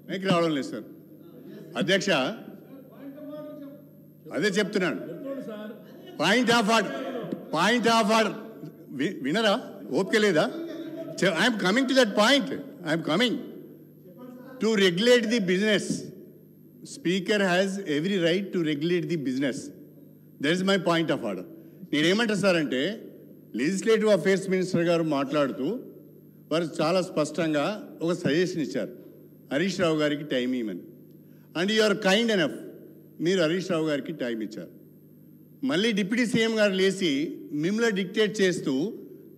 Mic రావడం లేదు sir. అధ్యక్ష, అదే చెప్తున్నాను. పాయింట్ ఆఫ్ ఆర్డర్ వినరా? ఓపిక లేదా? I'm coming to that point. I'm coming to regulate the business. Speaker has every right to regulate the business. That is my point of order. నేనేమంటా sir అంటే, లెజిస్లేటివ్ అఫేర్స్ మినిస్టర్ గారు మాట్లాడుతూ వారు చాలా స్పష్టంగా ఒక సజెషన్ ఇచ్చారు, హరీష్ రావు గారికి టైం ఇవ్వమని. And you are kind enough, మీరు హరీష్ రావు గారికి టైం ఇచ్చారు. మళ్ళీ డిప్యూటీ సీఎం గారు లేచి మిమ్మల్ని డిక్టేట్ చేస్తూ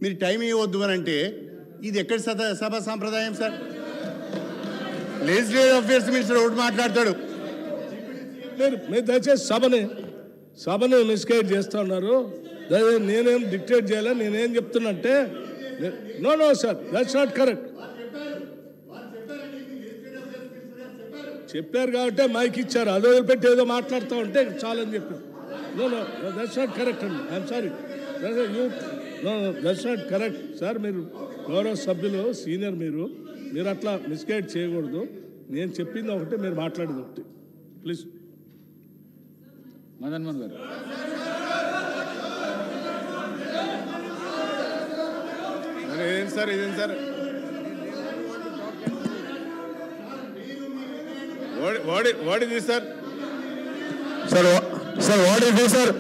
మీరు టైం ఇవ్వద్దు అని అంటే ఇది ఎక్కడ సభ సాంప్రదాయం సార్? లెజిస్లేటివ్ అఫేర్స్ మినిస్టర్ ఒకటి మాట్లాడతాడు. మీరు దయచేసి సభని మిస్గైడ్ చేస్తూ ఉన్నారు. నేనేం డిక్టేట్ చేయాలి, నేనేం చెప్తున్నా అంటే no sir, that's not correct. చెప్పారు కాబట్టి మైక్ ఇచ్చారు, అదో పెట్టి ఏదో మాట్లాడుతూ ఉంటే చాలని చెప్పారు. నో దట్స్ నాట్ కరెక్ట్ అండి. I'm sorry, that's not correct sir. మీరు గౌరవ సభ్యులు, సీనియర్, మీరు అట్లా మిస్గైడ్ చేయకూడదు. నేను చెప్పింది ఒకటి, మీరు మాట్లాడేది ఒకటి. ప్లీజ్. మదన్ మోహన్ గారు. ఇదేం sir? What is this sir? Sir what is this sir?